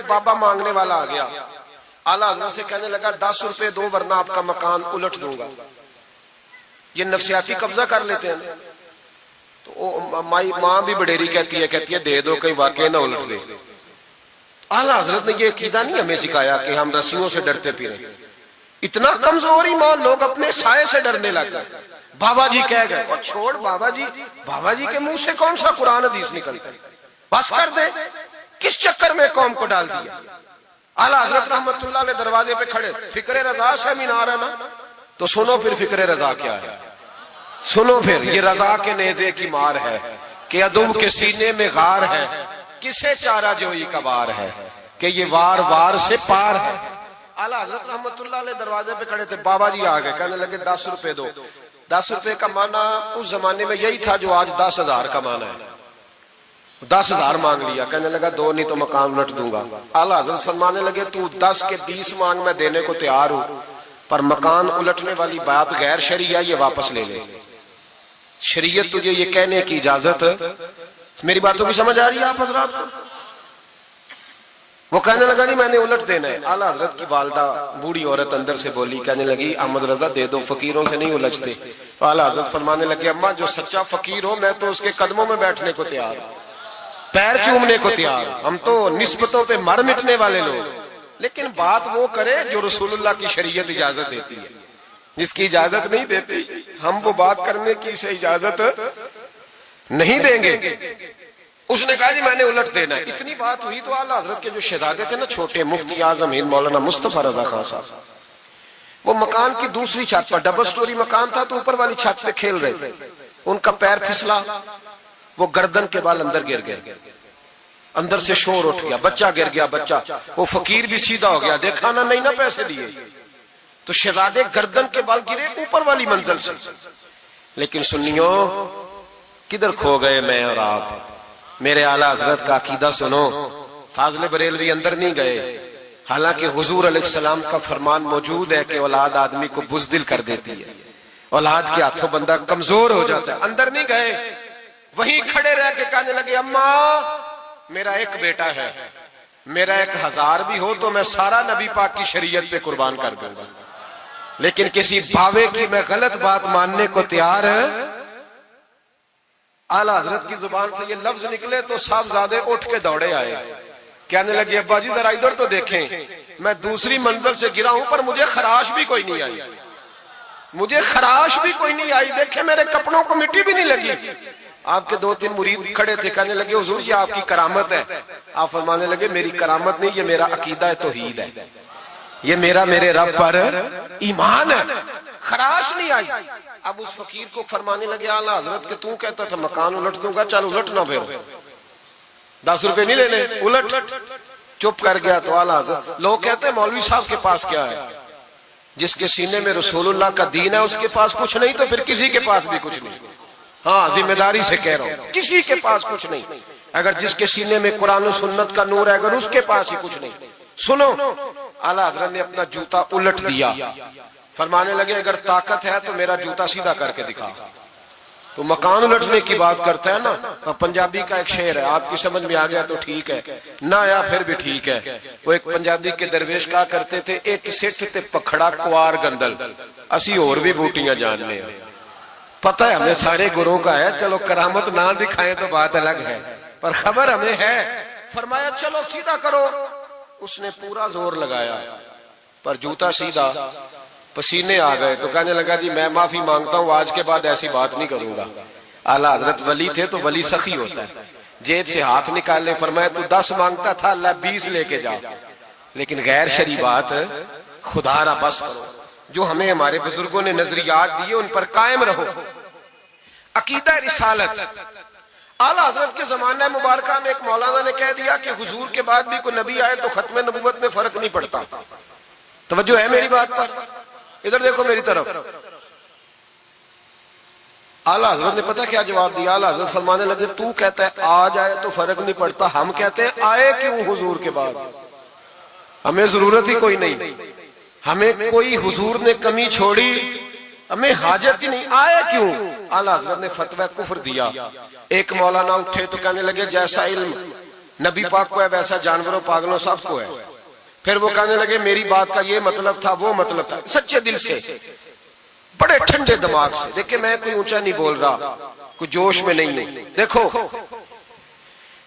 بابا مانگنے والا آ گیا، اعلیٰ حضرت سے کہنے لگا 10 روپے دو ورنہ آپ کا مکان الٹ دوں گا۔ یہ نفسیاتی قبضہ کر لیتے ہیں۔ تو ماں بھی بڑیری کہتی ہے دے دو کہیں واقعی نہ الٹ دے۔ اعلیٰ حضرت نے یہ عقیدہ نہیں ہمیں سکھایا کہ ہم رسیوں سے ڈرتے پھریں۔ اتنا کمزور ایمان، لوگ اپنے سائے سے ڈرنے لگ گئے۔ بابا جی کہہ گئے، اور چھوڑ بابا جی کے منہ سے کون سا قرآن حدیث نکلتا ہے، بس کر دے، کس چکر میں قوم کو ڈال دیا۔ اعلیٰ حضرت رحمت اللہ علیہ دروازے پہ کھڑے، فکر رضا سیمینار ہے نا، تو سنو پھر فکر رضا کیا ہے، سنو پھر یہ رضا کے نیزے کی مار ہے کہ عدو کے سینے میں غار ہے، کسے چارہ جوئی کا وار ہے کہ یہ وار وار سے پار ہے۔ اعلیٰ حضرت رحمت اللہ علیہ دروازے پہ کھڑے تھے، بابا جی آ گئے، کہنے لگے 10 روپے دو۔ 10 روپے کا معنی اس زمانے میں یہی تھا جو آج 10,000 کا معنی ہے۔ 10,000 مانگ لیا، کہنے لگا دو نہیں تو مکان الٹ دوں گا۔ اعلیٰ حضرت فرمانے لگے تو 10 کے 20 مانگ، میں دینے کو تیار ہوں، پر مکان الٹنے والی بات غیر شرعی ہے، یہ واپس لے لے۔ شریعت تجھے یہ کہنے کی اجازت، میری باتوں کی سمجھ آ رہی ہے آپ حضرات کو؟ وہ کہنے لگا نہیں میں نے الٹ دینا ہے۔ اعلیٰ حضرت کی والدہ بوڑھی عورت اندر سے بولی، کہنے لگی احمد رضا دے دو، فقیروں سے نہیں الجھتے۔ تو اعلیٰ حضرت فرمانے لگے اماں جو سچا فقیر ہو میں تو اس کے قدموں میں بیٹھنے کو تیار ہوں، پیر چومنے کو تیار ہوں، ہم تو نسبتوں پہ مر مٹنے والے لوگ، لیکن بات وہ کرے جو رسول اللہ کی شریعت اجازت دیتی ہے، جس کی اجازت نہیں دیتی ہم وہ بات کرنے کی اسے اجازت نہیں دیں گے۔ اس نے کہا جی میں نے الٹ دینا ہے۔ اتنی بات ہوئی تو اعلیٰ حضرت کے جو شہزادے تھے نا چھوٹے، مفتی اعظم ہند مولانا مصطفیٰ رضا خان صاحب، وہ مکان کی دوسری چھت پر، ڈبل سٹوری مکان تھا تو اوپر والی چھت پہ کھیل رہے تھے، ان کا پیر پھسلا، وہ گردن کے بال اندر گر گئے، اندر سے شور اٹھ گیا، بچہ گر گیا، بچہ وہ فقیر بھی سیدھا ہو گیا، دیکھا نہ نہیں نہ پیسے دیے، تو شہزادے گردن کے بال گرے اوپر والی منزل سے۔ لیکن سنیو کدھر کھو گئے میں اور آپ؟ میرے اعلیٰ حضرت کا عقیدہ سنو، فاضل بریلوی اندر نہیں گئے، حالانکہ حضور علیہ السلام کا فرمان موجود ہے کہ اولاد آدمی کو بزدل کر دیتی ہے، اولاد کے ہاتھوں بندہ کمزور ہو جاتا ہے، اندر نہیں گئے، وہیں کھڑے رہ کے کہنے لگے اماں میرا ایک بیٹا ہے، میرا 1000 بھی ہو تو میں سارا نبی پاک کی شریعت پہ قربان کر دوں گا، لیکن کسی باوے کی میں غلط بات ماننے کو تیار ہے۔ اعلیٰ حضرت کی زبان سے یہ لفظ نکلے تو صاحبزادے اٹھ کے دوڑے آئے، کہنے لگے ابا جی ذرا ادھر تو دیکھیں، میں دوسری منزل سے گرا ہوں پر مجھے خراش بھی کوئی نہیں آئی، مجھے خراش بھی کوئی نہیں آئی، دیکھیں میرے کپڑوں کو مٹی بھی نہیں لگی۔ آپ کے 2-3 مرید کھڑے تھے، کہنے لگے حضور یہ آپ کی کرامت ہے۔ آپ فرمانے لگے میری کرامت نہیں، یہ میرا عقیدہ توحید ہے، یہ میرے رب پر ایمان ہے، خراش نہیں آئی۔ اب اس فقیر کو فرمانے لگے اعلیٰ حضرت کہ تو کہتا تھا مکان الٹ دوں گا، چل الٹ نہ پھر 10 روپے نہیں لینے، الٹ۔ چپ کر گیا تو اعلیٰ حضرت، لوگ کہتے ہیں مولوی صاحب کے پاس کیا ہے، جس کے سینے میں رسول اللہ کا دین ہے اس کے پاس کچھ نہیں تو پھر کسی کے پاس بھی کچھ نہیں۔ ہاں ذمہ داری سے کہہ رہا ہوں، کسی کے پاس کچھ نہیں، اگر جس کے سینے میں قرآن و سنت کا نور ہے اگر اس کے پاس ہی کچھ نہیں۔ سنو، اعلیٰ حضرت نے اپنا جوتا الٹ دیا، فرمانے لگے اگر طاقت ہے تو میرا جوتا سیدھا کر کے دکھا۔ تو مکان الٹنے کی بات کرتا ہے نا، پنجابی کا ایک شعر ہے، آپ کی سمجھ میں آ گیا تو ٹھیک ہے، نہ آیا پھر بھی ٹھیک ہے۔ وہ ایک پنجابی کے درویش کہا کرتے تھے ایک سٹھ تے پکھڑا کوار گندل، اسی اور بھی بوٹیاں جاننے ہیں۔ پتہ ہے ہمیں سارے گروہ کا ہے، چلو کرامت نہ دکھائیں تو بات الگ ہے، پر خبر ہمیں ہے۔ فرمایا چلو سیدھا کرو، اس نے پورا زور لگایا پر جوتا سیدھا، پسینے آ گئے تو کہنے لگا جی میں معافی مانگتا ہوں، آج کے بعد ایسی بات نہیں کروں گا۔ اعلیٰ حضرت ولی تھے تو ولی سخی ہوتا ہے، جیب سے ہاتھ نکالنے، فرمایا تو 10 مانگتا تھا، اللہ 20 لے کے جا، لیکن غیر شرعی بات خدا را بس کرو، جو ہمیں ہمارے بزرگوں نے نظریات دیے ان پر قائم رہو۔ عقیدہ رسالت، اعلیٰ حضرت کے زمانہ مبارکہ میں ایک مولانا نے کہہ دیا کہ حضور کے بعد بھی کوئی نبی آئے تو ختم نبوت میں فرق نہیں پڑتا۔ توجہ ہے میری بات پر؟ ادھر دیکھو میری طرف۔ اعلیٰ حضرت نے پتہ کیا جواب دیا؟ اعلیٰ حضرت فرمانے لگے تو کہتا ہے آ جائے تو فرق نہیں پڑتا، ہم کہتے ہیں آئے کیوں حضور کے بعد؟ ہمیں ضرورت ہی کوئی نہیں، ہمیں کوئی حضور نے کمی چھوڑی، ہمیں حاجت ہی نہیں، آئے کیوں؟ اعلیٰ حضرت نے فتویٰ کفر دیا۔ ایک مولانا اٹھے تو کہنے لگے جیسا علم نبی پاک کو ہے ویسا جانوروں پاگلوں سب کو ہے. پھر وہ کہنے لگے میری بات کا یہ مطلب تھا وہ مطلب تھا، سچے دل سے بڑے ٹھنڈے دماغ سے. دیکھیں میں کوئی اونچا نہیں بول رہا، کوئی جوش میں نہیں ہوں. دیکھو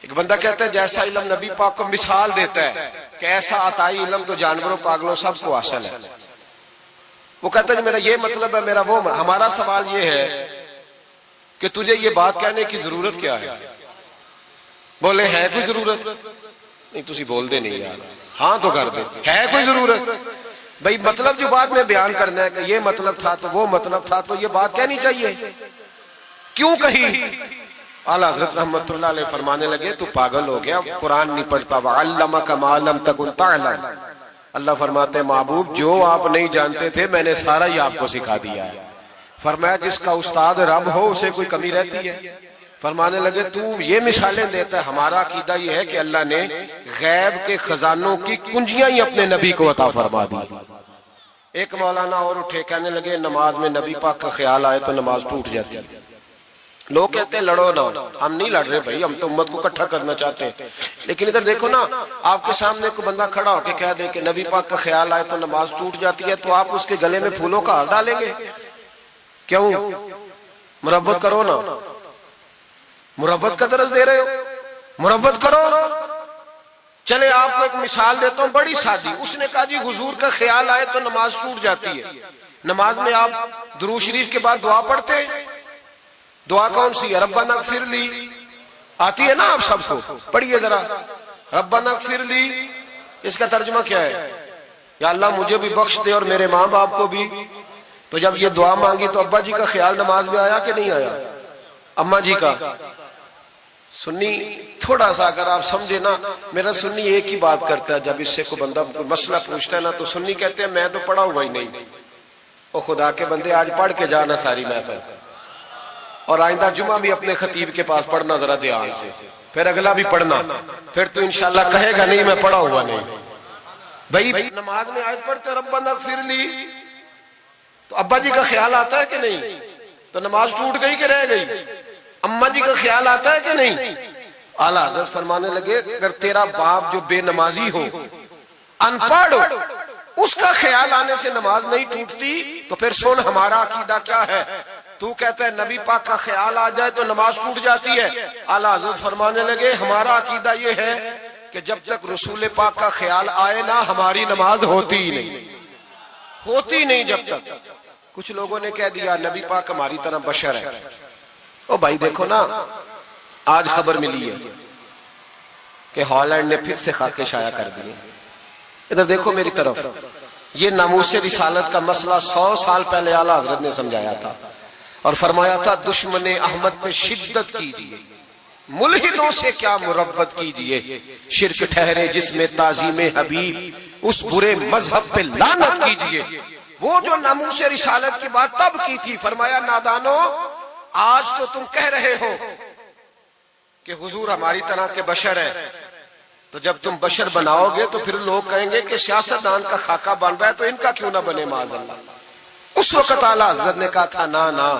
ایک بندہ کہتا ہے جیسا علم نبی پاک کو مثال دیتا ہے کہ ایسا عطائی علم تو جانوروں پاگلوں سب کو حاصل ہے. وہ کہتا ہے میرا یہ مطلب ہے میرا وہ. ہمارا سوال یہ ہے کہ تجھے یہ بات کہنے کی ضرورت کیا ہے؟ بولے ہے کوئی ضرورت؟ نہیں تسی بول دے نہیں یار، ہاں تو کر دے. ہے کوئی ضرورت؟ بھئی مطلب جو بات میں بیان کرنا ہے کہ یہ مطلب تھا تو وہ مطلب تھا تو یہ بات کہنی چاہیے. کیوں کہی؟ اعلیٰ حضرت رحمت اللہ علیہ فرمانے لگے تو پاگل ہو گیا، قرآن نہیں پڑھتا. وَعَلَّمَكَ مَا لَمْ تَكُنْ تَعْلَمْ. اللہ فرماتے ہیں محبوب جو آپ نہیں جانتے تھے میں نے سارا ہی آپ کو سکھا دیا ہے. فرمایا جس کا استاد رب ہو اسے کوئی کمی رہتی ہے؟ فرمانے لگے تو یہ مثالیں دیتا ہے. ہمارا عقیدہ یہ ہے کہ اللہ نے غیب کے خزانوں کی کنجیاں ہی اپنے نبی کو عطا فرما دی. ایک مولانا اور اٹھے کہنے لگے نماز میں نبی پاک کا خیال آئے تو نماز ٹوٹ جاتی ہے. لوگ کہتے ہیں لڑو نہ. ہم نہیں لڑ رہے بھائی، ہم تو امت کو اکٹھا کرنا چاہتے ہیں. لیکن ادھر دیکھو نا، آپ کے سامنے کوئی بندہ کھڑا ہو کے کہہ دے کہ نبی پاک کا خیال آئے تو نماز ٹوٹ جاتی ہے، تو آپ اس کے گلے میں پھولوں کا ہار ڈالیں گے؟ کیوں؟ مربت کرو نا. مربت کا درس دے رہے ہو، مربت کرو. چلے آپ کو ایک مثال دیتا ہوں بڑی سادی. اس نے کہا جی حضور کا خیال آئے تو نماز ٹوٹ جاتی ہے. نماز میں آپ درود شریف کے بعد دعا پڑھتے ہیں. دعا کون سی ہے؟ ربنا اغفر لی. آتی ہے نا آپ سب کو؟ پڑھیے ذرا ربنا اغفر لی. اس کا ترجمہ کیا ہے؟ یا اللہ مجھے بھی بخش دے اور میرے ماں باپ کو بھی. تو جب یہ دعا مانگی تو ابا جی کا خیال نماز میں آیا کہ نہیں آیا؟ اماں جی کا؟ سنی تھوڑا سا اگر آپ سمجھے نا، میرا سنی ایک ہی بات کرتا ہے. جب اس سے کوئی بندہ مسئلہ پوچھتا ہے نا تو سنی کہتے ہیں میں تو پڑھا ہوا ہی نہیں. او خدا کے بندے آج پڑھ کے جانا ساری محفل، اور آئندہ جمعہ بھی اپنے خطیب کے پاس پڑھنا ذرا دھیان سے، پھر اگلا بھی پڑھنا. پھر تو انشاءاللہ کہے گا نہیں میں پڑھا ہوا نہیں. بھائی نماز میں آیت پڑھتے ربنا اغفر لی تو ابا جی کا خیال آتا ہے کہ نہیں؟ تو نماز ٹوٹ گئی کہ رہ گئی؟ اماں جی کا خیال آتا ہے کہ نہیں؟ اعلیٰ حضرت فرمانے لگے اگر تیرا باپ جو بے نمازی ہو، ان پڑھ ہو، اس کا خیال آنے سے نماز نہیں ٹوٹتی تو پھر سن ہمارا عقیدہ کیا ہے. تو کہتا ہے نبی پاک کا خیال آ جائے تو نماز ٹوٹ جاتی ہے. اعلیٰ حضرت فرمانے لگے ہمارا عقیدہ یہ ہے کہ جب تک رسول پاک کا خیال آئے نہ ہماری نماز ہوتی ہی نہیں، ہوتی نہیں جب تک. کچھ لوگوں نے کہہ دیا نبی پاک ہماری طرح بشر ہے. او بھائی دیکھو نا، آج خبر ملی ہے کہ ہالینڈ نے پھر سے خاکے شائع کر دیے. ادھر دیکھو میری طرف. یہ ناموس رسالت کا مسئلہ 100 سال پہلے اعلیٰ حضرت نے سمجھایا تھا اور فرمایا تھا دشمن احمد پہ شدت کیجئے، ملحدوں سے کیا مربت کیجئے، شرک ٹھہرے جس میں تعظیم حبیب، اس برے مذہب پہ لعنت کیجئے. وہ جو ناموس رسالت کی بات تب کی تھی، فرمایا نادانو آج تو تم کہہ رہے ہو کہ حضور ہماری طرح کے بشر ہیں، تو جب تم بشر بناؤ گے تو پھر لوگ کہیں گے کہ سیاستدان کا خاکہ بن رہا ہے تو ان کا کیوں نہ بنے معاذ اللہ. اس وقت اعلیٰ حضرت نے کہا تھا نا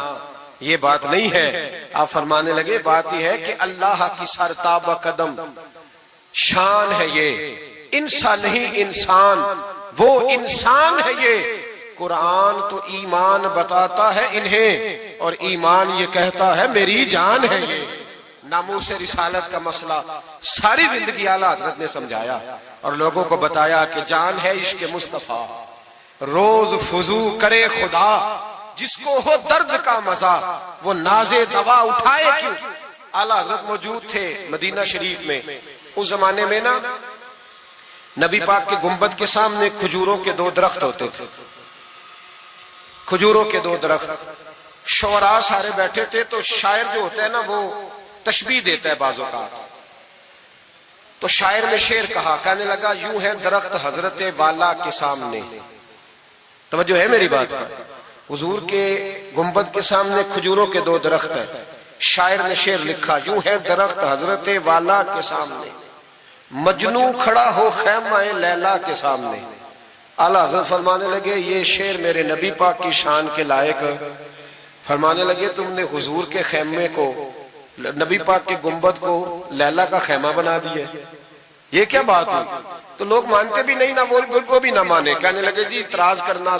یہ بات نہیں ہے. آپ فرمانے لگے بات یہ ہے کہ اللہ کی سرتابہ قدم شان ہے، یہ انسان نہیں انسان، وہ انسان ہے. یہ قرآن تو ایمان بتاتا ہے انہیں اور ایمان یہ کہتا ہے میری جان ہے. یہ ناموس رسالت کا مسئلہ ساری زندگی اعلیٰ حضرت نے سمجھایا اور لوگوں کو بتایا کہ جان ہے عشق مصطفیٰ، روز فضو کرے خدا، جس کو ہو درد کا مزہ وہ ناز دوا اٹھائے کیوں. اعلیٰ حضرت موجود تھے مدینہ شریف میں. اس زمانے میں نا نبی پاک کے گنبد کے سامنے کھجوروں کے 2 درخت ہوتے تھے. کھجوروں کے 2 درخت. شعراء سارے بیٹھے تھے تو شاعر جو ہوتا ہے نا وہ تشبیہ دیتا ہے بعض اوقات. تو شاعر نے شعر کہا، کہنے لگا یوں ہے درخت حضرت والا کے سامنے. توجہ ہے میری بات پر. حضور کے گنبد کے سامنے کھجوروں کے 2 درخت ہیں. شاعر نے شعر لکھا یوں ہے درخت حضرت والا کے سامنے، مجنو کھڑا ہو خیمہ لیلا کے سامنے. اعلیٰ حضرت فرمانے لگے یہ شعر میرے نبی پاک کی شان کے لائق. فرمانے لگے تم نے حضور کے خیمے کو نبی پاک کے گنبد کو لیلا کا خیمہ بنا دیا، یہ کیا بات ہوئی؟ تو لوگ مانتے بھی نہیں، نہ وہ بھی نہ مانے، کہنے لگے جی اعتراض کرنا